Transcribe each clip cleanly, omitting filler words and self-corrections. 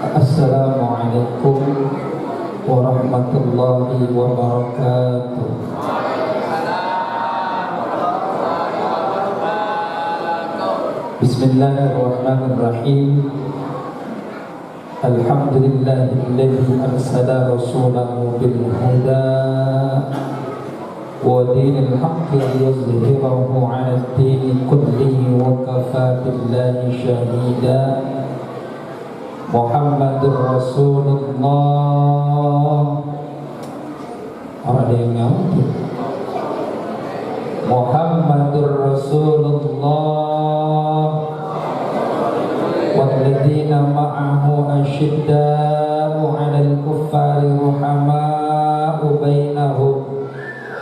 Assalamualaikum warahmatullahi wabarakatuh. Bismillahirrahmanirrahim. Alhamdulillahilladzi arsala rasulahu bil huda wa dinil haqqi liyuzhirahu 'ala ad-dini kullihi wa kafaa billahi shahida. Muhammadur Rasulullah. Ada yang ngerti? Muhammadur Rasulullah. Walladzina ma'ahu asyidda'u 'alal kuffari ruhama'u bainahum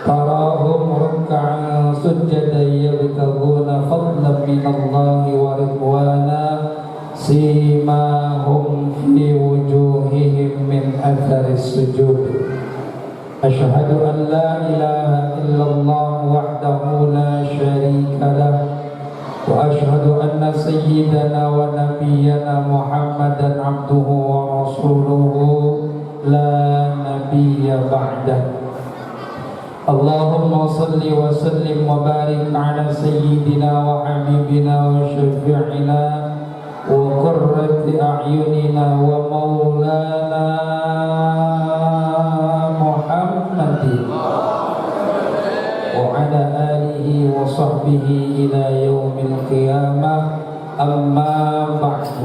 tarahum ruk'an sujjadan yabtaghuna fadlan minallahi wa ridwana simahum fi wujuhihim min atharis sujud. Asyhadu an la ilaha illallah wahdahu la syarika lah wa asyhadu anna sayyidana wa nabiyyana Muhammadan abduhu wa rasuluhu la nabiyya ba'dah. Allahumma salli wa sallim wa barik ala sayyidina wa habibina wa syafi'ina wa qurrati a'yunina wa maulana Muhammadin wa ala alihi wa sahbihi ila yaumil qiyamah, amma ba'du.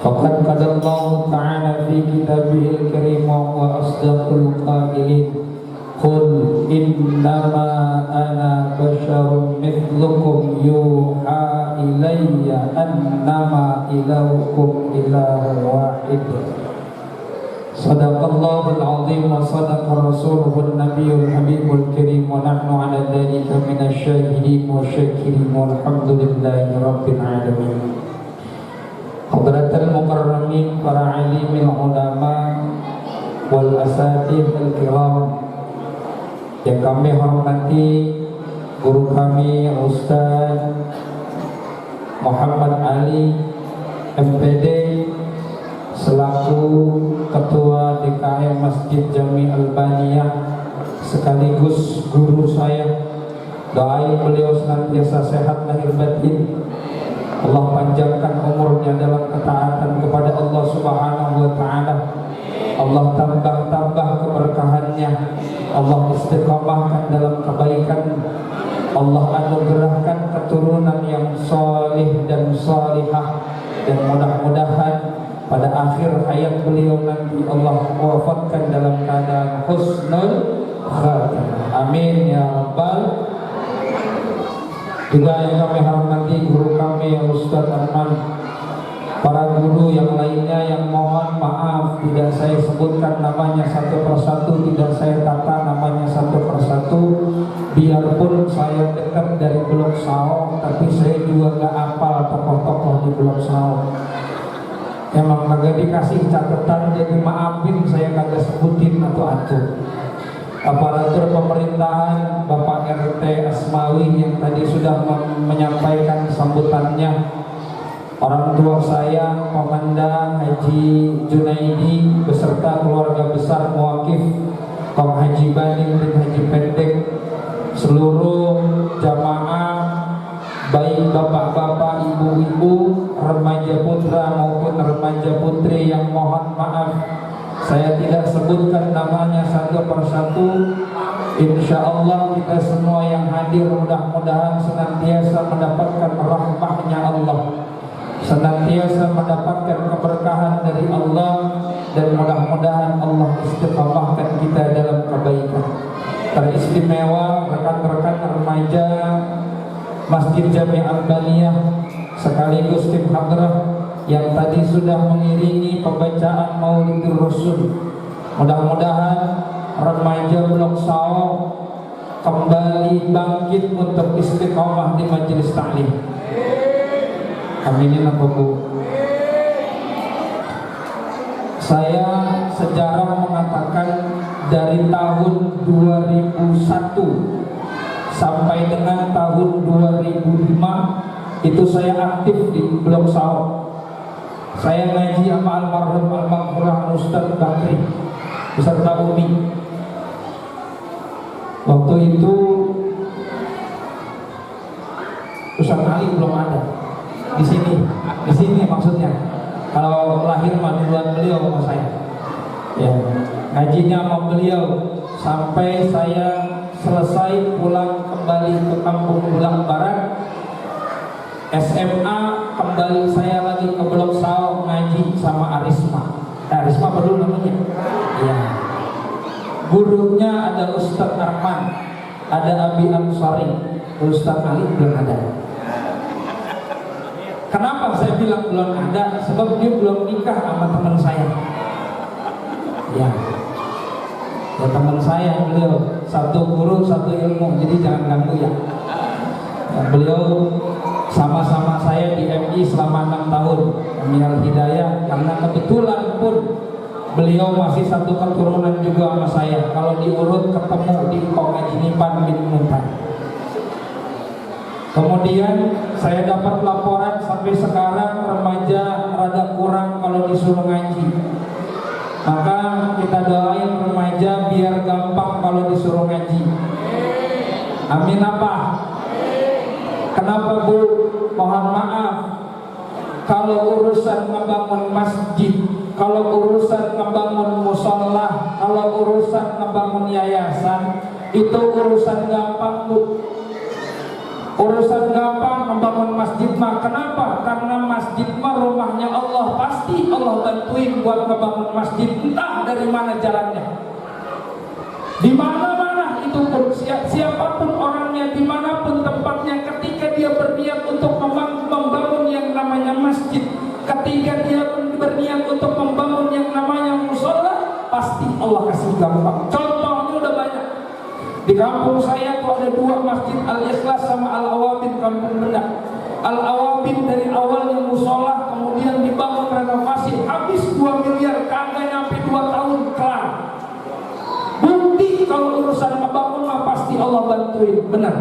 Faqad qala Allah ta'ala fi kitabihil karim wa asdaqul qailin qul innama ana basharun mithlukum yuha ilayya annama ilahukum ilahun wahid. Sadaqallahul azim wa sadaqa rasuluhun nabiyyul habibul karim wa nahnu ala dhalika minasyahidin wa syakirin walhamdulillahi rabbil alamin. Hadratul mukarramin, para alimil ulama wal asatidhul kiram yang kami hormati, guru kami Ustaz Muhammad Ali MPD selaku Ketua DKM Masjid Jami Albaniyah sekaligus guru saya. Doain beliau senantiasa sehat lahir batin, Allah panjangkan umurnya dalam ketaatan kepada Allah Subhanahu wa taala. Allah tambah keberkahannya, Allah istiqamahkan dalam kebaikan, Allah anugerahkan keturunan yang salih dan salihah, dan mudah-mudahan pada akhir hayat beliau nanti Allah wafatkan dalam keadaan husnul khatimah. Amin ya rabbal. Juga yang kami hormati guru kami yang Ustaz Arman, para guru yang lainnya yang mohon maaf tidak saya sebutkan namanya satu persatu, tidak saya tata namanya satu persatu. Biarpun saya dekat dari Blok Sao, tapi saya juga gak hafal tokoh-tokoh di Blok Sao. Emang kagak dikasih catatan, jadi maafin saya kagak sebutin atau aparatur pemerintahan, Bapak RT Asmawi yang tadi sudah menyampaikan sambutannya, orang tua saya Komandan Haji Junaidi beserta keluarga besar muwakif Kong Haji Banin dan Haji Pendek, seluruh jamaah baik bapak-bapak, ibu-ibu, remaja putra maupun remaja putri yang mohon maaf saya tidak sebutkan namanya satu persatu. Insya Allah kita semua yang hadir mudah-mudahan senantiasa mendapatkan rahmatnya Allah, senantiasa mendapatkan keberkahan dari Allah, dan mudah-mudahan Allah istiqamahkan kita dalam kebaikan. Teristimewa rekan-rekan remaja Masjid Jami Albaniyah sekaligus tim hadrah yang tadi sudah mengiringi pembacaan Maulidur Rasul. Mudah-mudahan remaja Blok Sao kembali bangkit untuk istiqamah di majelis taklim. Aminin apa Bu? Saya sejarah mengatakan dari tahun 2001 sampai dengan tahun 2005 itu saya aktif di Blok Sao. Saya ngaji sama almarhum almarhumah Ustaz Bakri beserta Umi. Waktu itu Ustaz Ali belum ada di sini maksudnya. Kalau lahir mah duluan beliau sama saya. Ya, ngajinya sama beliau sampai saya selesai pulang kembali ke kampung Bulang Barat. SMA kembali saya lagi ke Blok Sao ngaji sama Arisma. Arisma baru namanya. Ya. Gurunya ada Ustadz Arman, ada Abi Ansari, Ustadz Ali belum ada. Kenapa saya bilang belum ada? Sebab dia belum nikah sama teman saya. Ya, teman saya beliau satu guru satu ilmu, jadi jangan ganggu ya. Beliau sama-sama saya di MI selama 6 tahun Al Hidayah, karena kebetulan pun beliau masih satu keturunan juga sama saya. Kalau diurut ketemu di Kongajinipan bin Muntan. Kemudian saya dapat laporan sampai sekarang remaja rada kurang kalau disuruh ngaji. Maka kita doain remaja biar gampang kalau disuruh ngaji. Amin apa? Kenapa Bu? Mohon maaf, kalau urusan ngebangun masjid, kalau urusan ngebangun musola, kalau urusan ngebangun yayasan, itu urusan gampang Bu. Urusan gampang membangun masjid mah. Kenapa? Karena masjid mah rumahnya Allah. Pasti Allah bantuin buat ngebangun masjid, entah dari mana jalannya. Di mana-mana itu pun, siapapun orangnya, dimanapun tempatnya, ketika dia berniat untuk membangun yang namanya masjid, ketika dia berniat untuk membangun yang namanya musola, pasti Allah kasih gampang. Contohnya udah banyak. Di kampung saya tuh ada 2 masjid, Al-Ikhlas sama Al-Awabin Kampung Bedak. Al-Awabin dari awalnya musola, kemudian dibangun renovasi, habis 2 miliar, kagak nyampe 2 tahun kelar. Bukti kalau urusan membangun mah pasti Allah bantuin, benar.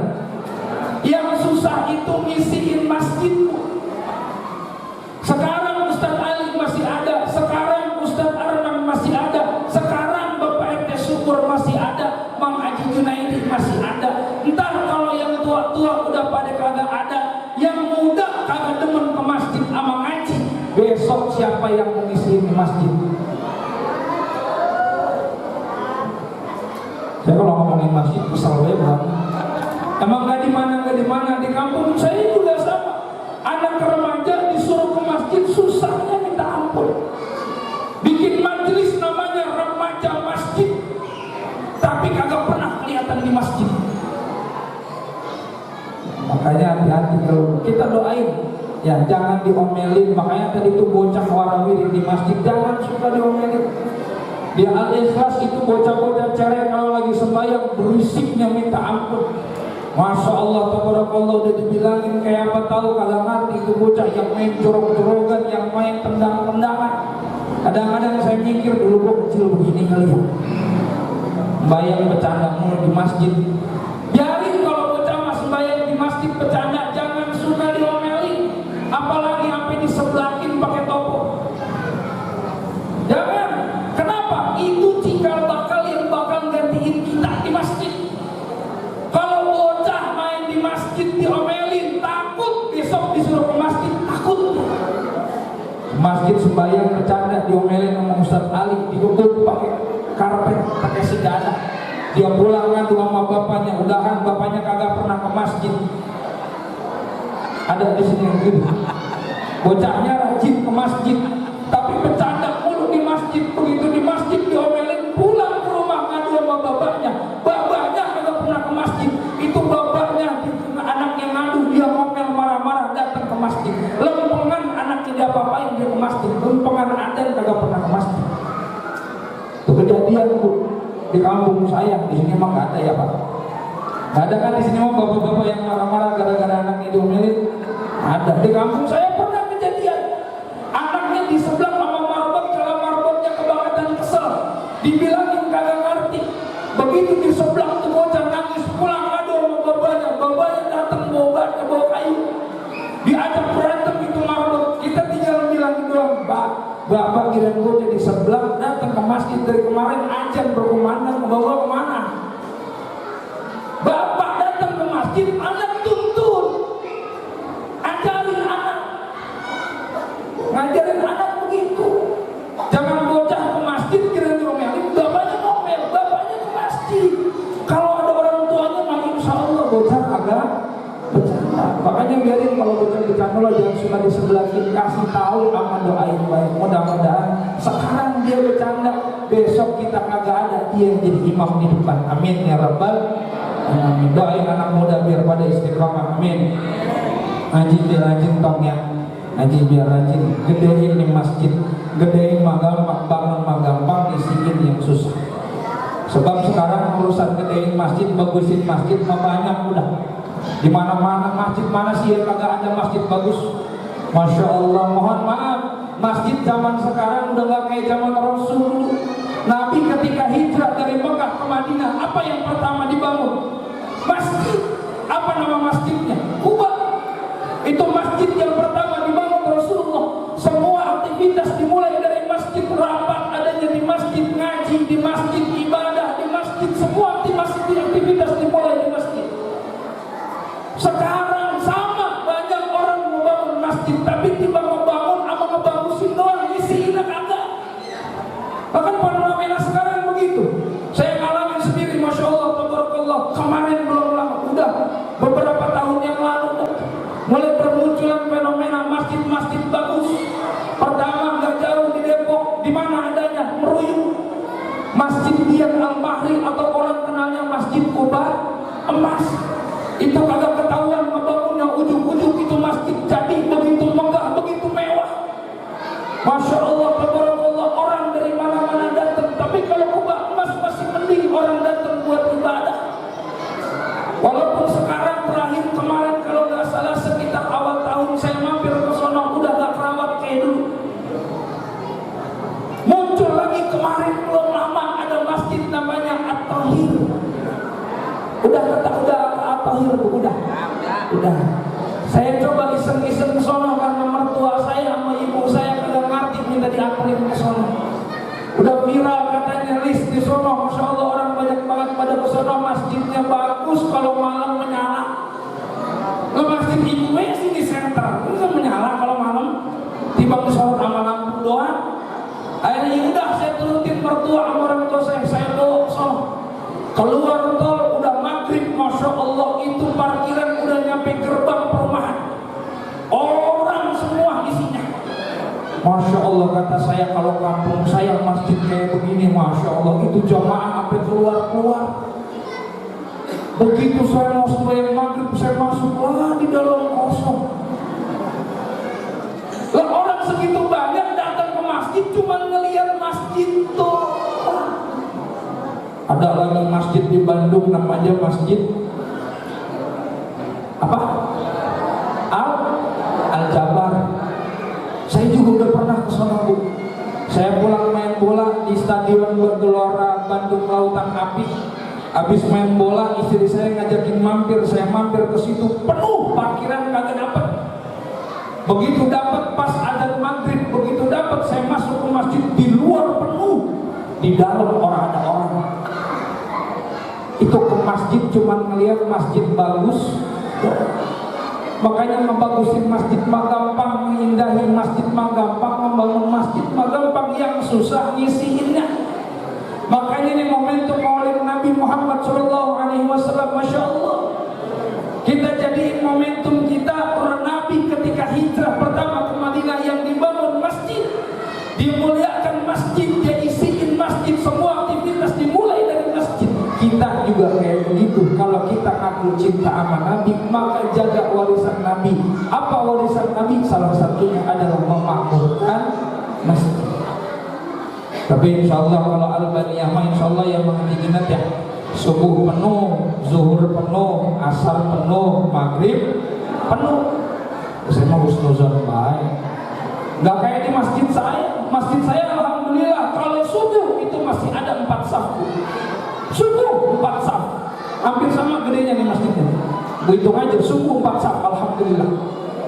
Yang susah itu ngisiin masjidmu. Sekarang Ustadz Ali masih ada, sekarang Ustadz Arman masih ada, sekarang Bapak RT Syukur masih ada, Mang Haji Junaidi masih ada. Entar kalau yang tua-tua udah pada kagak ada, yang muda kagak demen ke masjid sama ngaji, besok siapa yang mengisi masjid? Saya kalau ngomongin masjid kesal banget. Emang gak di mana di kampung saya juga sama. Anak remaja disuruh ke masjid susahnya minta ampun. Bikin majelis namanya remaja masjid, tapi kagak pernah kelihatan di masjid. Makanya hati-hati kalau kita doain, ya jangan diomelin. Makanya tadi itu bocah warawiri di masjid jangan suka diomelin. Di Al-Ikhlas itu bocah-bocah cerai kalau lagi sembahyang berisiknya minta ampun. Masya Allah, tabarakallah, udah dibilangin kayak apa tahu, kagak ngerti itu bocah yang main jorok-jorogan, yang main tendang-tendangan. Kadang-kadang saya mikir dulu kok kecil begini kali ya, sembahyang bercanda mulu di masjid. Biarin kalau bocah mas sembahyang di masjid bercanda, jangan suka diomelin, apalagi sampai disebelahin pakai topo. Jangan. Kenapa? Itu cikal bakal yang bakal gantiin kita di masjid. Kalau bocah main di masjid diomelin, takut besok disuruh ke masjid, takut. Masjid sembahyang bercanda diomelin sama Ustadz Ali, ditutup pakai karpet, pakai sejadah. Dia pulang ngadu sama bapaknya, udahan bapaknya kagak pernah ke masjid. Ada di sini yang gitu. Bocahnya rajin ke masjid, tapi bercanda mulu di masjid. Begitu di masjid diomelin, pulang ke rumah ngadu sama bapaknya. Bapaknya kagak pernah ke masjid. Itu bapaknya, anaknya ngadu, dia ngomel marah-marah datang ke masjid. Lempengan anaknya dia apa-apain dia ke masjid. Lempengan adan kagak pernah ke masjid. Itu kejadian Bu di kampung saya. Di sini emang nggak ada ya Pak? Nggak ada kan di sini emang bapak-bapak yang marah-marah gara-gara anaknya diomelin? Ada. Di kampung saya pernah kejadian. Anaknya di sebelah sama marbot, kalau marbotnya kebangetan kesel, dibilangin kagak ngerti. Begitu di sebelah tuh bocah nangis, pulang ngadu sama bapaknya datang bawa kayu, diajak berantem itu marbot. Kita tinggal bilang doang, Bapak kirain gue jadi sebelah, datang ke masjid dari kemarin ajan berkumandang, bawa kemana? Bapak datang ke masjid, anak tuntun, ajarin anak, ngajarin anak begitu. Jangan bocah ke masjid kirain diomelin, bapaknya ngomel, bapaknya ke masjid. Kalau ada orang tuanya, mah insya Allah bocah agak bercanda. Makanya biarin kalau bocah bercanda lo jangan suka di sebelah kiri, kasih tahu sama doain baik. Mudah-mudahan sekarang dia bercanda, besok kita kagak ada, dia yang jadi imam di depan. Amin ya rabbal alamin. Doain anak muda biar pada istiqomah. Amin. Ngaji biar rajin tong ya, ngaji biar rajin. Gedein di masjid, gedein mah gampang, bangun mah gampang, isiin yang susah. Sebab sekarang urusan gedein masjid, bagusin masjid mah banyak udah. Di mana-mana masjid, mana sih yang kagak ada masjid bagus? Masya Allah. Mohon maaf, masjid zaman sekarang udah gak kayak zaman Rasul dulu. Nabi ketika hijrah dari Mekah ke Madinah, apa yang pertama dibangun? Masjid. Apa nama masjidnya? Kuba. Itu masjid yang pertama dibangun Rasulullah. Semua aktivitas dimulai dari masjid, rapat adanya di masjid, ngaji di masjid, ibadah di masjid, semua aktivitas dimulai di masjid. Sekarang sama, banyak orang mau bangun masjid, tapi tiba mau bangun sama ngebagusin doang, isinya kagak. Bahkan fenomena sekarang begitu. Saya ngalamin sendiri, masya Allah, tabarakallah. Kemarin belum lama, udah beberapa tahun yang lalu, mulai bermunculan fenomena masjid-masjid bagus. Pertama nggak jauh di Depok, di mana adanya Meruyung, Masjid Dian Al-Mahri atau orang kenalnya Masjid Kuba Emas. Itu kagak ketahuan ngebangunnya, ujung-ujung itu masjid jadi begitu megah, begitu mewah. Masya Allah, tabarakallah, orang dari mana-mana datang. Tapi kalau Kuba Emas masih mending orang datang buat ibadah. Walaupun sekarang terakhir kemarin kalau nggak salah sekitar awal tahun saya mampir ke sono, udah gak kerawat kayak dulu. Muncul lagi kemarin belum lama ada masjid namanya At-Tahir. Udah At-Tahir tuh, udah. Saya coba iseng-iseng ke sono karena mertua saya sama ibu saya kagak ngerti, minta dianterin ke sono. Udah viral katanya list di sono, masya Allah orang banyak banget pada ke sono. Masjidnya bagus, kalau malam menyala. Ke masjid ibu sini center, bisa menyala kalau malam. Tiba ke sholat sama lampu doang. Akhirnya udah saya turutin mertua sama orang tua saya bawa ke sono. Keluar tol udah maghrib, masya Allah itu parkiran udah nyampe gerbang perumahan. Orang semua isinya. Masya Allah, kata saya kalau kampung saya masjid kayak begini, masya Allah itu jamaah sampai keluar. Begitu saya mau sembahyang maghrib, saya masuk lah di dalam kosong. Lah orang segitu banyak datang ke masjid cuma ngelihat masjid tuh. Ada lagi masjid di Bandung namanya Masjid apa? Al-Jabar. Saya juga udah pernah ke sana, Bu. Saya pulang main bola di Stadion Bergelora Bandung Lautan Api. Habis main bola, istri saya ngajakin mampir, saya mampir ke situ, penuh parkiran kagak dapat. Begitu dapat pas adzan maghrib, begitu dapat saya masuk ke masjid, di luar penuh, di dalam orang ada orang. Itu ke masjid cuma ngelihat masjid bagus. Makanya ngebagusin masjid mah gampang, mengindahi masjid mah gampang, membangun masjid mah gampang, yang susah ngisiinnya. Makanya ini momentum Maulid Nabi Muhammad SAW, masya Allah. Kita jadiin momentum kita orang Nabi ketika hijrah pertama ke Madinah yang dibangun masjid, dimuliakan masjid, dia isiin masjid, semua aktivitas dimulai dari masjid. Kita juga kayak begitu. Kalau kita ngaku cinta sama Nabi, maka jaga warisan Nabi. Apa warisan Nabi? Salah satunya adalah memakmurkan masjid. Tapi insya Allah kalau Al-Baniyah mah insya Allah yang mengingat ya, subuh penuh, zuhur penuh, asar penuh, maghrib penuh. Saya mau husnuzon baik. Gak kayak di masjid saya. Masjid saya alhamdulillah kalau subuh itu masih ada 4 saf. Subuh 4 saf, hampir sama gedenya nih masjidnya. Hitung aja subuh 4 saf, alhamdulillah.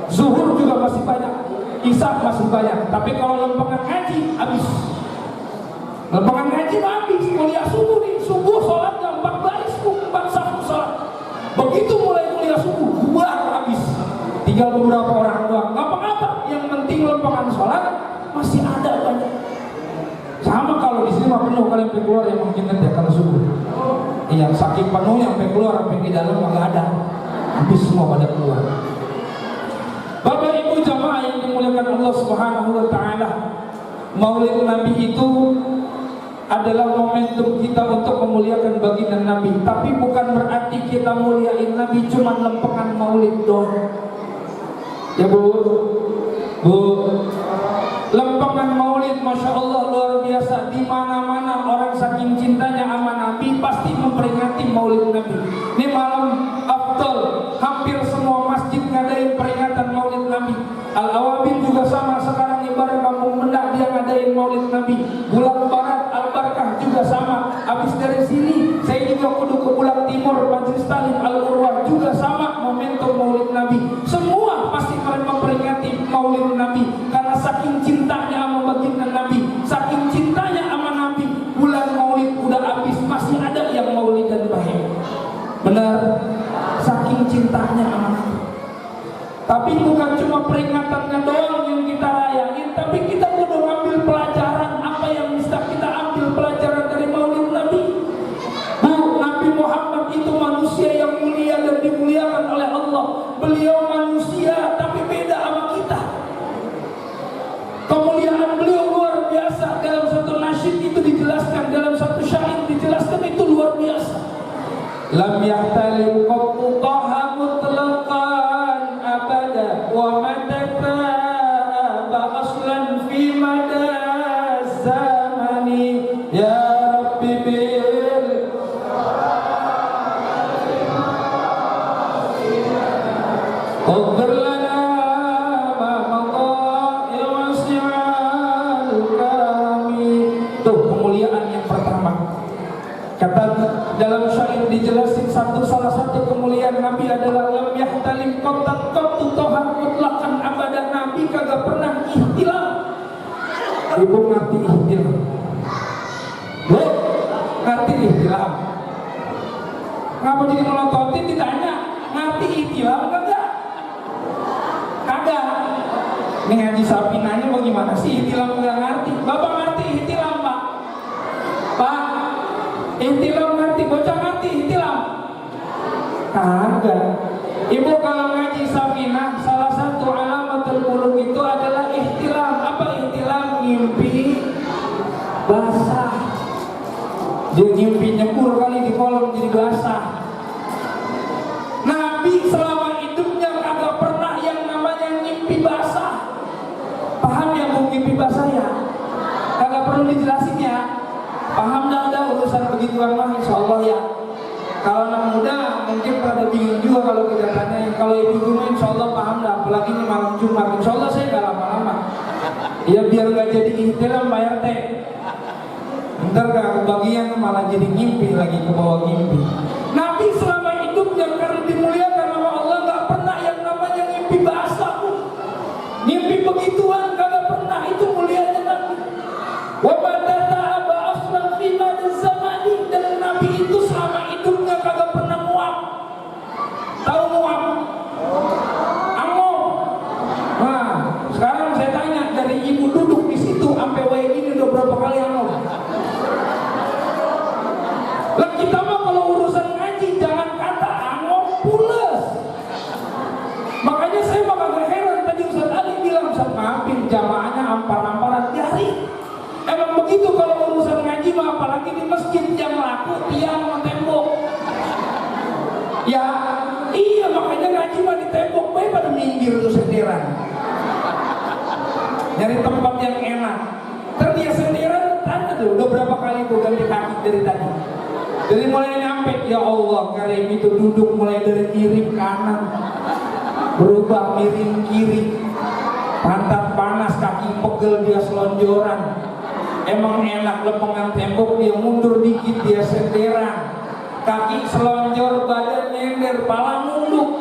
Zuhur juga masih banyak. Isya masih banyak. Tapi kalau lempengan ngaji habis. Lempengan ngaji habis. Kuliah subuh nih, subuh sholatnya 4 baris, 4 safu sholat. Begitu mulai kuliah subuh, bubar habis. Tinggal beberapa orang doang. Ngapa-ngapa? Yang penting lempengan sholat masih ada banyak. Sama kalau di sini mah penuh, kalian sampai keluar yang mungkin nanti kalau subuh. Iya, saking penuh yang sampai keluar, sampai di dalam nggak ada. Habis semua pada keluar. Bapak Ibu jamaah yang dimuliakan Allah Subhanahu wa taala, Maulid Nabi itu adalah momentum kita untuk memuliakan baginda Nabi. Tapi bukan berarti kita muliain Nabi cuma lempengan Maulid doang. Ya Bu, lempengan Maulid, masya Allah luar biasa. Di mana-mana orang saking cintanya sama Nabi pasti memperingati Maulid Nabi. Ini malam Afdal, hampir semua masjid ngadain peringatan Maulid Nabi. Al-Awabin juga sama, sekarang ibarat kampung Mendak dia ngadain Maulid Nabi. Bulak Barat, Al-Barkah juga sama. Habis dari sini saya juga kudu ke Bulak Timur, Majelis Talim Al-Urwah juga sama momentum Maulid Nabi. Semua pasti kalian memperingati Maulid Nabi karena saking cintanya sama baginda Nabi, saking cintanya sama Nabi. Bulan Maulid udah habis masih ada yang Maulid dan baik. Benar, saking cintanya sama Nabi. Tapi bukan cuma peringatannya doang yang kita rayain, tapi kita kudu ngambil pelajaran. Apa yang bisa kita ambil pelajaran dari Maulid Nabi? Nabi Muhammad itu manusia yang mulia dan dimuliakan oleh Allah. Beliau manusia tapi beda sama kita. Kemuliaan beliau luar biasa. Dalam satu nasyid itu dijelaskan, dalam satu syair dijelaskan, itu luar biasa. Lam yahtalim qattu taha mutlaqan abada wa madataba aslan fi mada zamani ya rabbi bil qadr lana ma mada ya wasi'al kami. Tuh kemuliaan yang pertama. Kata dalam syair dijelasin salah satu kemuliaan Nabi adalah lam yahtalim qattu toha mutlaqan abadan. Nabi kagak pernah ihtilam. Ibu ngerti ihtilam? Bu, ngerti ihtilam? Ngapa jadi melototin ditanya? Ngerti ihtilam kagak? Kagak. Ini ngaji sapi nanya bagaimana sih ihtilam kagak ngerti? Bapak ngerti ihtilam, Pak? Pak, ihtilam ngerti, bocah ngerti ihtilam? Kagak. Ibu kalau ngaji Safinah, salah satu alamatul qulub itu adalah ihtilam. Apa ihtilam? Ngimpi basah. Dia ngimpi nyebur kali di kolong jadi basah. Nabi selama hidupnya kagak pernah yang namanya ngimpi basah. Paham ya Bu ngimpi basah ya? Kagak perlu dijelasin ya. Paham dah udah urusan begituan mah insyaallah ya. Kalau anak muda mungkin pada bingung juga kalau kita tanya. Kalau ibu mah insyaallah paham dah. Apalagi ini malam Jumat, insyaallah saya gak lama-lama. Ya biar gak jadi ihtilam bayar teh. Ntar gak kebagian malah jadi ngimpi lagi, ke bawah ngimpi. Nabi selama hidupnya karena dimuliakan sama Allah gak pernah yang namanya ngimpi basah. Ngimpi begituan kagak pernah, itu mulianya Nabi. Wa dan Nabi itu selama hidupnya kagak pernah muak. Tahu muak? Angop. Nah, sekarang saya tanya dari ibu duduk di situ sampai wae ini udah berapa kali angop? Lah kita mah kalau urusan ngaji jangan kata angop pules. Makanya saya mah kagak heran tadi Ustaz Ali bilang, Ustaz maafin jamaahnya ampar-amparan jari. Emang begitu kalau urusan ngaji mah, apalagi di masjid yang laku tiang sama tembok. Ya iya, makanya ngaji mah di tembok, baik pada minggir tuh senderan. Nyari tempat yang enak. Terus senderan tanya tuh, udah berapa kali gue ganti kaki dari tadi. Dari mulai nyampe, ya Allah kali itu duduk mulai dari kiri kanan, berubah miring kiri, pantat panas, kaki pegel dia selonjoran. Emang enak lempengan tembok, dia mundur dikit dia senderan, kaki selonjor, badan nyender, pala nunduk.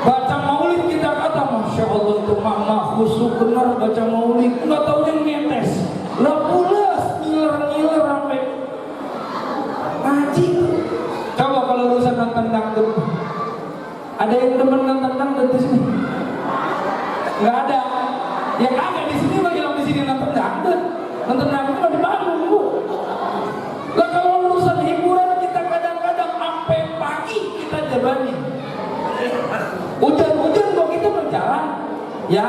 Baca maulid kita kata Masya Allah itu mama khusyuk benar baca maulid, nggak taunya ngetes, lah pulas ngiler sampai ngaji. Coba kalau urusan nonton dangdut, ada yang demen nonton dangdut di sini? Nggak ada. Yang ada di sini lagi di sini nonton dangdut mah di Bandung, Bu. Lah kalau urusan hiburan kita kadang-kadang sampai pagi kita jabani. Hujan-hujan kok kita berjalan. Ya,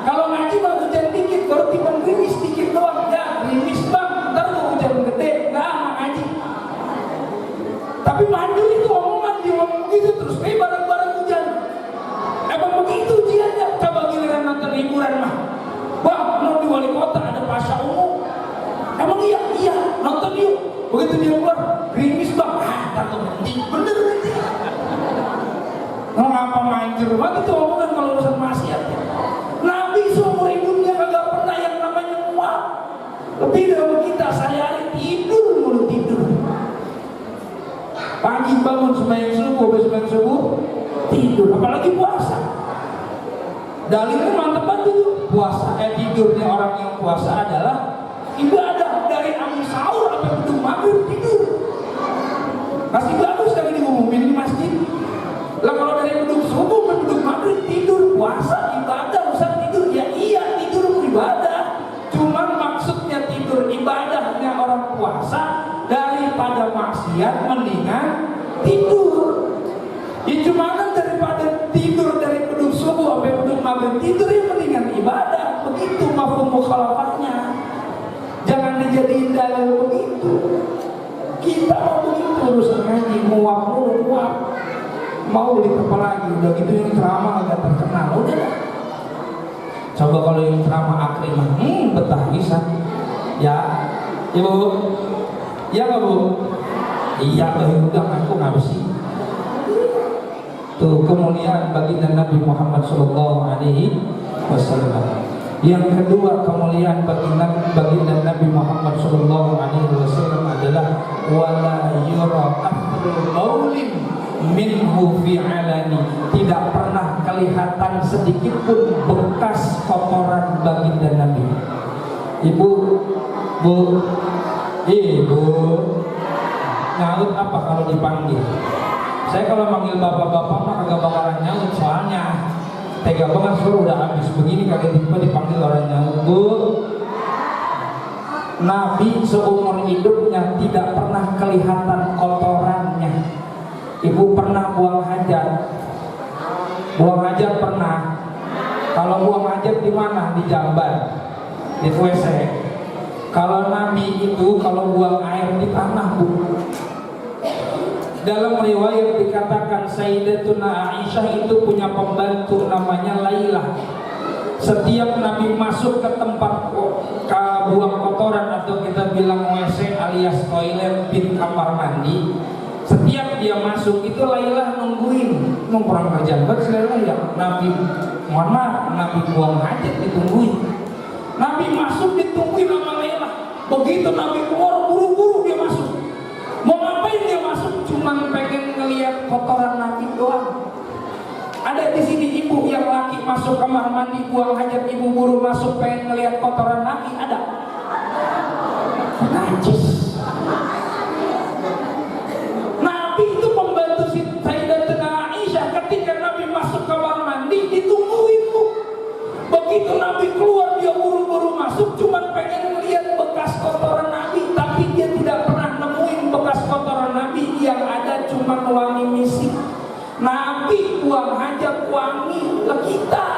kalau ngaji mah hujan dikit, kalau tiba gerimis dikit doang. Ya, gerimis bang, ntar mau hujan gede, nggak ngaji. Tapi manjur itu omongan diomong begitu terus, bareng-bareng hujan. Emang begitu ujiannya. Coba giliran nonton hiburan mah. Bang, mau di wali kota ada pasca umum. Emang iya, nonton yuk. Begitu dia keluar, gerimis bang, ntar tuh bener nanti. Mau ngapa manjur? Mati itu omongan kalau urusan maksiat. Nabi seumur hidupnya kagak pernah yang namanya muak. Lebih dari kita, saya tidur mulu tidur. Pagi bangun sembahyang subuh, tidur. Apalagi puasa. Dalilnya mantep banget itu. Puasa, tidurnya orang yang puasa adalah ibadah. Dari abis sahur sampai beduk maghrib tidur. Masih bagus kali diumumin di masjid. Lah kalau dari beduk subuh sampai beduk maghrib tidur, puasa ibadah, usah tidur. Ya iya, tidur ibadah. Cuman maksudnya tidur ibadahnya orang puasa daripada maksiat mendingan tidur. Ya cuman daripada tidur dari beduk subuh sampai beduk maghrib tidur ya mendingan ibadah. Begitu mafhum mukhalafahnya. Jangan dijadiin dalil begitu. Kita mau begitu urusan ngaji, muak. Mau di kepala lagi, udah gitu yang ceramah agak terkenal, udah. Coba kalau yang ceramah Akrimah, betah bisa. Ya, ibu, ya nggak bu? Iya, udah aku nggak sih. Tuh kemuliaan baginda Nabi Muhammad SAW. Yang kedua kemuliaan baginda Nabi Muhammad SAW adalah wala yura athru maulin minhu fi alani. Tidak pernah kelihatan sedikit pun bekas kotoran baginda Nabi. Ibu nyaut apa kalau dipanggil? Saya kalau manggil bapak-bapak mah kagak bakalan nyaut, soalnya tega banget suruh udah habis begini kagak tiba dipanggil orang nyaut. Bu, Nabi seumur hidupnya tidak pernah kelihatan kotorannya. Ibu pernah buang hajat? Buang hajat pernah. Kalau buang hajat di mana? Di jamban, di WC. Kalau Nabi itu kalau buang air di tanah, Bu. Dalam riwayat dikatakan Sayyidatuna Aisyah itu punya pembantu namanya Lailah. Setiap Nabi masuk ke tempat buang kotoran atau kita bilang WC alias toilet bin kamar mandi, setiap dia masuk itu Lailah nungguin. Kurang kerjaan banget selera ya. Nabi, mohon maaf, Nabi buang hajat ditungguin. Nabi masuk ditungguin sama Lailah. Begitu Nabi keluar buru-buru dia masuk. Mau ngapain dia masuk? Cuman pengen ngelihat kotoran Nabi doang. Ada di sini ibu yang laki masuk kamar mandi buang hajat, ibu buru masuk pengen ngelihat kotoran Nabi, ada? Najis. Nabi itu pembantu Sayyidatuna Aisyah. Ketika Nabi masuk kamar mandi ditungguin, Bu. Begitu Nabi keluar dia buru-buru masuk cuman pengen ngelihat bekas kotoran Nabi, tapi dia tidak pernah nemuin bekas kotoran Nabi. Yang ada cuma wangi misik. Nabi buang hajat wangi ke kita.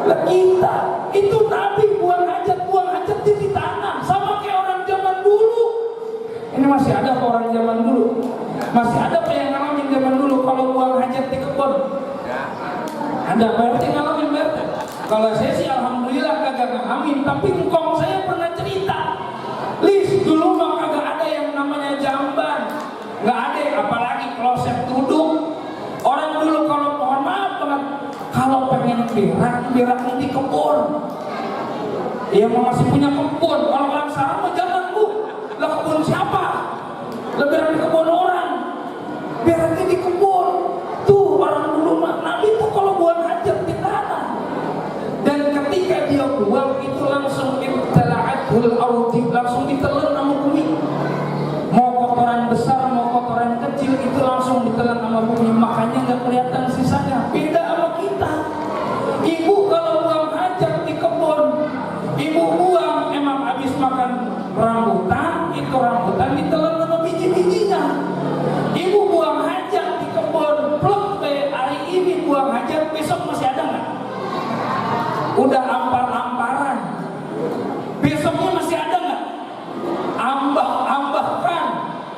Lah kita itu Nabi buang hajat di tanah sama kayak orang zaman dulu. Ini masih ada orang zaman dulu? Masih ada apa yang ngalamin zaman dulu kalau buang hajat di kebun? Ada, berarti ngalamin berarti. Kalau saya sih alhamdulillah kagak ngalamin, tapi engkong saya pernah cerita. Lis, dulu mah kagak ada yang namanya jamban, nggak ada, apalagi kloset duduk. Orang dulu kalau mohon maaf banget, kalau pengen berak di kebun. Dia mau masih punya kebun. Kalau orang sekarang mah jangan, Bu. Lah kebun siapa? Lah berak di kebun orang. Beraknya di kebun. Fil ardi, langsung ditelan sama bumi. Mau kotoran besar, mau kotoran kecil, itu langsung ditelan sama bumi. Makanya nggak kelihatan sisanya. Beda sama kita. Ibu kalau buang hajat di kebun, ibu buang, emang habis makan rambutan, itu rambutan ditelan sama biji-bijinya. Ibu buang hajat di kebun, plek, hari ini buang hajat, besok masih ada nggak? Udah ampar-amparan. Besoknya masih ada nggak? Ambah-ambahkan.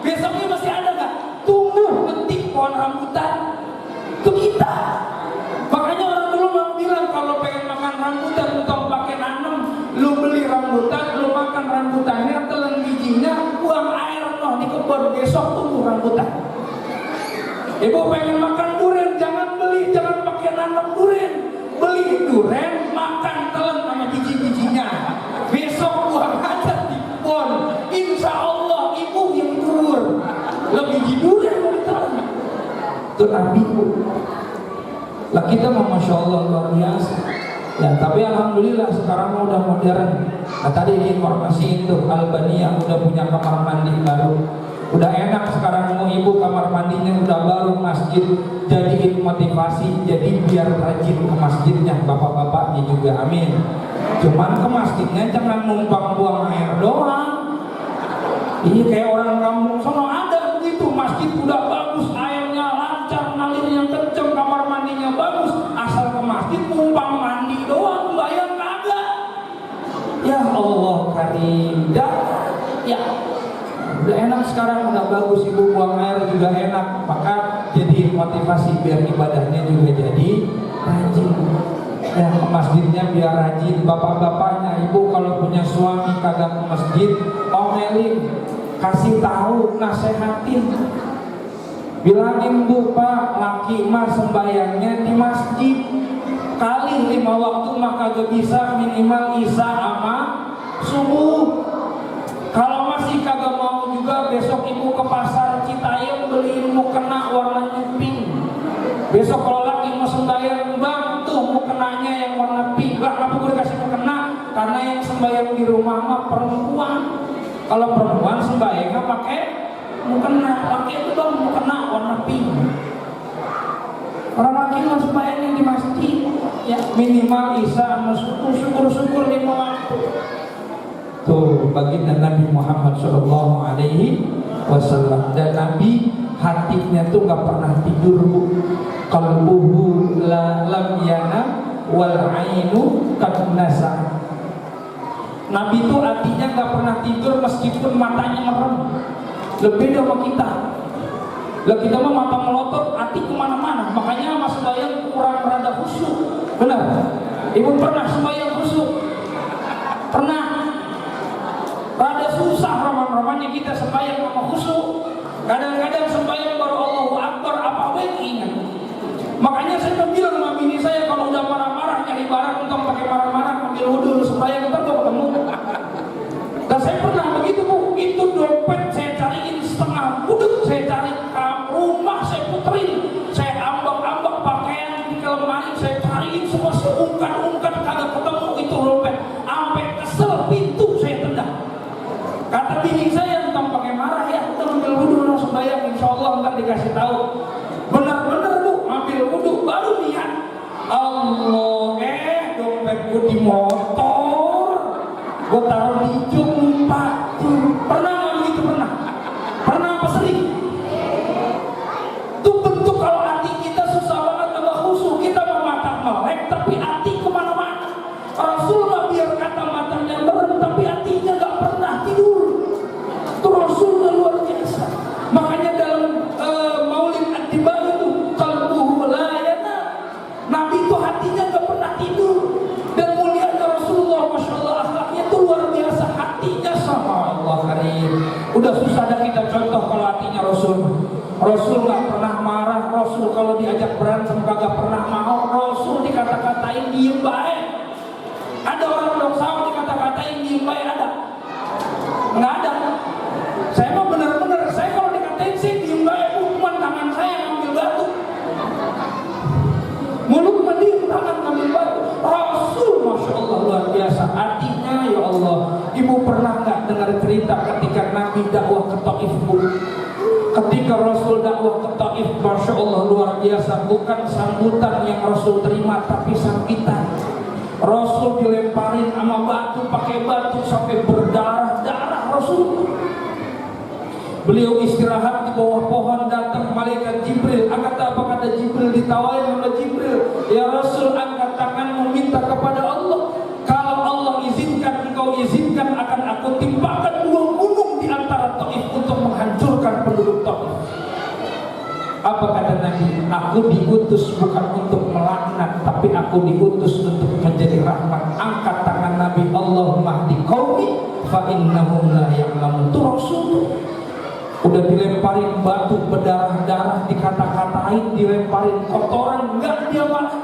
Besoknya masih ada nggak? Tumbuh petik pohon rambutan. Itu kita. Makanya orang dulu mau bilang kalau pengen makan rambutan, untuk pakai nanam, lu beli rambutan, lu makan rambutannya, telan bijinya, buang air noh di kebun, besok tumbuh rambutan. Ibu pengen makan durian, jangan beli, jangan pakai nanam durian. Beli durian, makan, telan sama biji-bijinya. Besok buang aja di kebun. Insya Allah ibu yang turun. Lebih di durian mau ditelan. Itu Nabi. Lah kita mah Masya Allah luar biasa. Ya, tapi alhamdulillah sekarang udah modern. Nah tadi diinformasiin tuh Albania udah punya kamar mandi baru. Udah enak sekarang mau ibu kamar mandinya udah baru, masjid jadiin motivasi, jadi biar rajin ke masjidnya bapak-bapaknya juga, amin. Cuman ke masjidnya jangan numpang buang air doang. Iya kayak orang kampung sono ada begitu, masjid udah bagus, airnya lancar, nalirnya kenceng, kamar mandinya bagus, asal ke masjid numpang mandi doang, bayang kagak. Ya Allah karim, ya. Udah enak sekarang, udah bagus, ibu buang air juga enak, maka jadi motivasi biar ibadahnya juga jadi rajin. Ya, ke masjidnya biar rajin. Bapak-bapaknya, ibu kalau punya suami kagak ke masjid, omelin, kasih tahu, nasehatin, bilangin bu pak, laki mah sembayangnya di masjid kali 5 waktu mah kagak bisa, minimal isya sama subuh. Kalau masih kagak mau juga, besok ibu ke pasar Citayam beliin mukena warnanya pink. Besok kalau lagi mau sembahyang, bang tuh mukenanya yang warna pink. Lah kenapa gue dikasih mukena? Karena yang sembahyang di rumah mah perempuan. Kalau perempuan sembahyangnya pakai mukena, pakai itu bang mukena warna pink. Orang laki mau sembahyang di masjid, ya minimal isya sama syukur-syukur 5 waktu. Tuh baginda Nabi Muhammad Shallallahu Alaihi Wasallam. Dan Nabi hatinya tuh nggak pernah tidur bu. Qalbuhu lam yanam wal ainu qad nasa. Nabi tuh hatinya nggak pernah tidur meskipun matanya merem. Lebih sama kita. Lah kita mah mata melotot, hati kemana-mana. Makanya mas sembahyang kurang rada khusyuk. Benar? Ibu pernah sembahyang khusyuk? Pernah? Rada susah roman-romannya kita sembahyang sama khusyuk. Kadang-kadang sembahyang baru Allahu Akbar apa ingat. Makanya saya bilang sama bini saya kalau udah marah-marah nyari barang untuk pakai marah-marah ambil wudhu sembahyang ntar ketemu. Dan saya pernah begitu bu, itu dompet saya cariin setengah budut, saya cari ke rumah saya puterin, saya ambak-ambak pakaian di lemari saya cariin semua seungkat-ungkat kagak ketemu itu dompet, sampai kesel pintu saya tendang. Kata bini saya tentang pakai marah ya, udah ambil wudhu langsung sembahyang, insya Allah ntar dikasih tahu. Benar-benar bu, ambil wudhu baru niat. Allah, dompet gue di motor, gue taruh di jok ngumpet. Pernah nggak begitu pernah? Pernah apa sering? Itu bentuk kalau hati kita susah banget sama khusyuk, kita mau mata melek tapi hati kemana-mana. Rasulullah biar kata matanya merem tapi hatinya nggak pernah tidur. Itu Rasulullah luar biasa. Makanya dalam Maulid At-Tiba itu qalbuhu la yanam. Nabi itu hatinya nggak pernah tidur. Dan mulianya Rasulullah, masya Allah akhlaknya itu luar biasa. Hatinya sama Allah karim. Udah susah dah kita contoh kalau hatinya Rasul. Rasul nggak pernah marah. Rasul kalau diajak berantem kagak pernah mau. Rasul dikata-katain diem baik. Ada orang dong sama dikata-katain diem baik ada? Nggak ada. Saya mah benar-benar, saya kalau dikatain sih diem baik, hukuman tangan saya ngambil batu. Mulut mendiem, tangan ngambil batu. Rasul, masya Allah luar biasa. Hatinya ya Allah. Ibu pernah nggak dengar cerita ketika Nabi dakwah ke Taif, Bu? Ketika Rasul dakwah ke Taif, Masya Allah luar biasa. Bukan sambutan yang Rasul terima, tapi sambitan. Rasul dilemparin sama batu, pakai batu sampai berdarah-darah Rasul. Beliau istirahat di bawah pohon, datang malaikat Jibril. Kata apa kata Jibril? Ditawarin oleh Jibril, ya Rasul, angkat tanganmu minta kepada Allah. Kalau Allah izinkan, engkau izinkan, akan aku timpakan 2 gunung di antara Taif untuk menghancurkan penduduk Taif. Apa kata Nabi? Aku diutus bukan untuk melaknat, tapi aku diutus untuk menjadi rahmat. Angkat tangan Nabi, Allahumma hdi qaumi fa innahum la ya'lamun. Itu Rasul tuh. Udah dilemparin batu berdarah-darah, dikata-katain, dilemparin kotoran, enggak dia marah.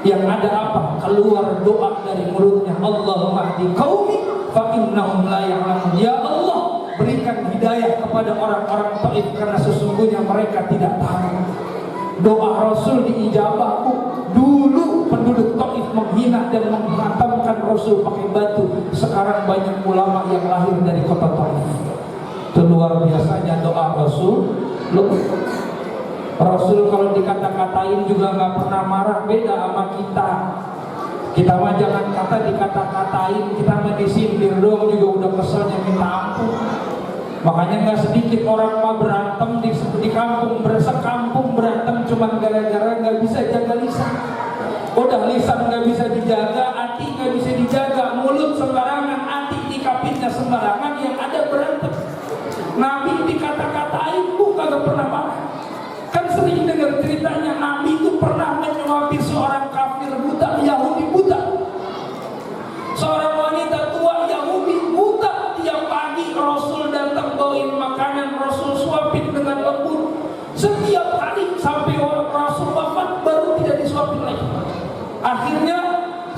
Yang ada apa? Keluar doa dari mulutnya, Allahumma hdi qaumi fa innahum la ya'lamun. Ya Allah, berikan hidayah kepada orang-orang Taif karena sesungguhnya mereka tidak tahu. Doa Rasul diijabah. Dulu penduduk Taif menghina dan menghantamkan Rasul pakai batu. Sekarang banyak ulama yang lahir dari kota Taif. Itu luar biasanya doa Rasul. Rasul kalau dikata-katain juga nggak pernah marah. Beda sama kita. Kita mah jangan kata dikata-katain, kita mah disindir doang juga udah keselnya minta ampun. Makanya nggak sedikit orang mah berantem di kampung, sekampung berantem cuma gara-gara nggak bisa jaga lisan. Udah lisan nggak bisa dijaga, hati nggak bisa dijaga, mulut sembarangan, hati dikapitnya sembarangan, yang ada berantem. Nabi dikata-katain, kagak pernah marah. Kan sering dengar ceritanya Nabi itu pernah menyuapi seorang kafir buta, Yahudi buta. Seorang wanita tua Yahudi buta, tiap pagi Rasul datang bawain makanan, Rasul suapin dengan lembut. Setiap hari sampai Rasul wafat baru tidak disuapin lagi. Akhirnya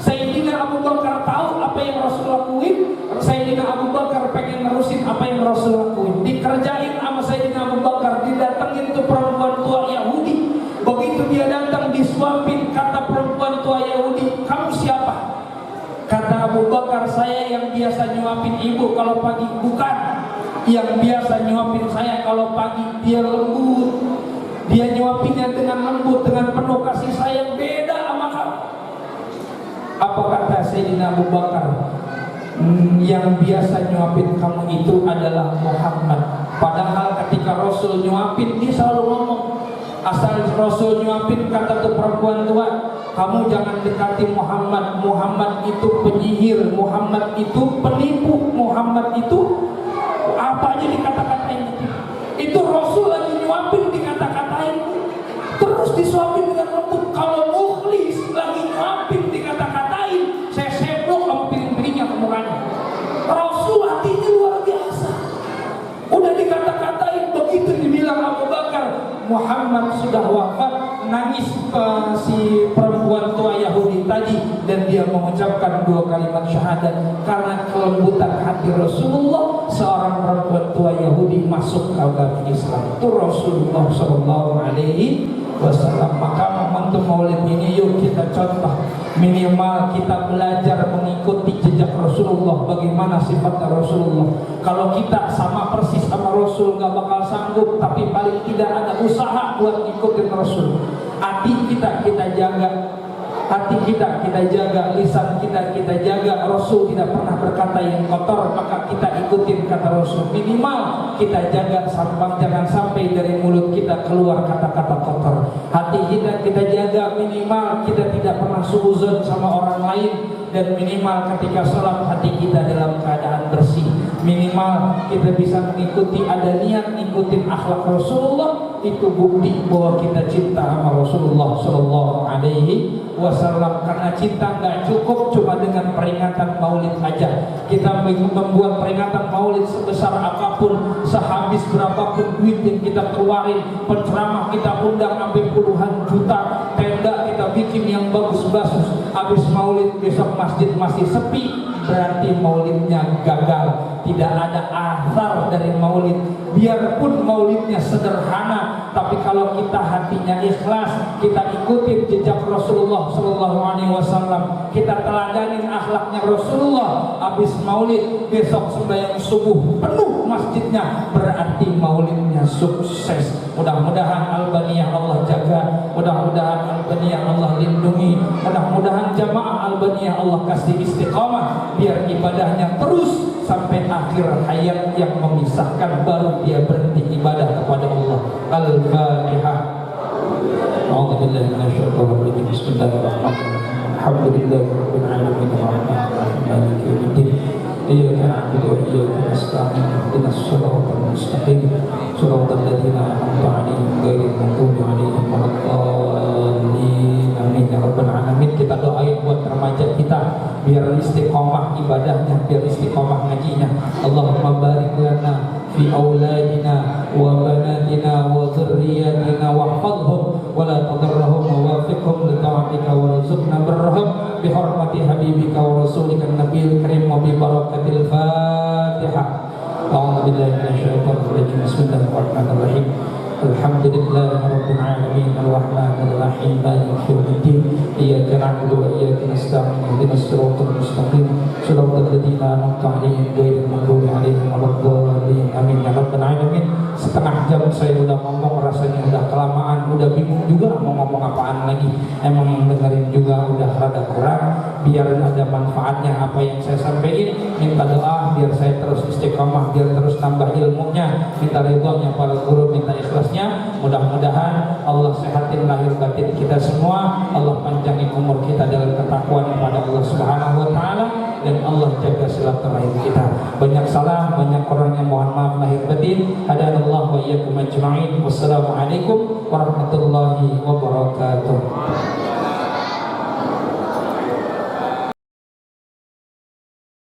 Sayyidina Abu Bakar tahu apa yang Rasul lakuin. Sayyidina Abu Bakar pengen nerusin apa yang Rasul lakuin. Dikerjain sama Sayyidina Abu Bakar, didatengin tuh perempuan tua Yahudi. Begitu dia datang disuapin, kata perempuan tua Yahudi, kamu siapa? Kata Abu Bakar, saya yang biasa nyuapin ibu kalau pagi. Bukan, yang biasa nyuapin saya kalau pagi. Dia lembut, dia nyuapinnya dengan lembut, dengan penuh kasih sayang. Beda sama kamu. Apa kata Sayyidina Abu Bakar? Yang biasa nyuapin kamu itu adalah Muhammad. Padahal ketika Rasul nyuapin, dia selalu ngomong, asal Rasul nyuapin, kata tuh perempuan tua, kamu jangan dekati Muhammad. Muhammad itu penyihir, Muhammad itu penipu, Muhammad itu apa aja dikata-katain itu. Itu Rasul lagi nyuapin dikata-katain, terus disuapin dengan lembut. Kalau mukhlis lagi nyuapin dikata-katain, saya seblok sama piring-piringnya ke mukanya. Rasul hatinya luar biasa. Udah dikata-katain, begitu dibilang Abu Bakar Muhammad sudah wafat, nangis si perempuan tua Yahudi tadi, dan dia mengucapkan 2 kalimat syahadat. Karena kelembutan hati Rasulullah, seorang perempuan tua Yahudi masuk ke agama Islam. Itu Rasulullah SAW. Maka momentum Maulid ini yuk kita contoh, minimal kita belajar mengikuti jejak Rasulullah. Bagaimana sifatnya Rasulullah. Kalau kita sama persis sama Rasul gak bakal sanggup, tapi paling tidak ada usaha buat ikutin Rasul. Hati kita jaga, hati kita jaga, lisan kita jaga. Rasul tidak pernah berkata yang kotor, maka kita ikutin kata Rasul. Minimal kita jaga jangan sampai dari mulut kita keluar kata-kata kotor. Hati kita jaga, minimal kita tidak pernah suuzon sama orang lain. Dan minimal ketika sholat hati kita dalam keadaan bersih. Minimal kita bisa mengikuti, ada niat ngikutin akhlak Rasulullah. Itu bukti bahwa kita cinta sama Rasulullah SAW. Karena cinta nggak cukup cuma dengan peringatan Maulid aja. Kita membuat peringatan Maulid sebesar apapun, sehabis berapapun duit yang kita keluarin, penceramah kita undang sampai puluhan juta, tenda kita bikin yang bagus-bagus, habis maulid besok masjid masih sepi, berarti maulidnya gagal. Tidak ada asar dari maulid. Biarpun maulidnya sederhana, tapi kalau kita hatinya ikhlas, kita ikutin jejak Rasulullah SAW, kita teladanin akhlaknya Rasulullah, habis maulid besok sembahyang subuh penuh masjidnya, berarti maulidnya sukses. Mudah-mudahan Albaniyah Allah jaga, mudah-mudahan Albaniyah Allah lindungi, mudah-mudahan jamaah Albaniyah Allah kasih istiqamah, biar ibadahnya terus sampai akhir hayat yang memisahkan, baru dia berhenti ibadah kepada Allah. Al-Fatihah. A'udzubillahi minasyaitonir rajim. Bismillahirrahmanirrahim. Alhamdulillahirabbil alamin arrahmanirrahim maliki yaumiddin. Iyyaka na'budu wa iyyaka nasta'in. Ihdinas siratal mustaqim. Shiratal ladzina an'amta 'alaihim ghairil maghdubi 'alaihim waladdallin. Amin ya rabbal alamin. Kita doain buat remaja kita biar istiqomah ibadahnya, biar istiqomah ngajinya. Allahumma barik lana fi auladina wa banatina wa dzurriyyatina wahfazhum wa la tadarrahum wa wafiqhum li ta'atika wa rizqna birrahim bi hurmati habibika wa rasulika nabiyil karim wa bi barakatil Fatihah. A'udzu billahi minasyaitonir rajim. Bismillahirrahmanirrahim. Alhamdulillahirabbil alamin arrahmanir rahim maliki yaumiddin. Iyyaka na'budu wa iyyaka nasta'in. Ihdinas siratal mustaqim. Shiratal ladzina an'amta 'alaihim ghairil maghdubi 'alaihim waladdallin. Amin ya rabbal alamin. Setengah jam saya udah ngomong, rasanya udah kelamaan, udah bingung juga mau ngomong apaan lagi. Emang dengerin juga udah rada kurang. Biar ada manfaatnya apa yang saya sampaikan. Minta doa biar saya terus istiqamah, biar terus nambah ilmunya. Minta ridhonya para guru, minta ikhlasnya. Mudah-mudahan Allah sehatin lahir batin kita semua. Allah panjangin umur kita dalam ketakwaan kepada Allah Subhanahu wa taala, dan Allah jaga silaturahim kita. Banyak salah, banyak orang yang mohon maaf lahir batin. Hadanallahu wa iyyakum ajma'in. Wassalamualaikum warahmatullahi wabarakatuh.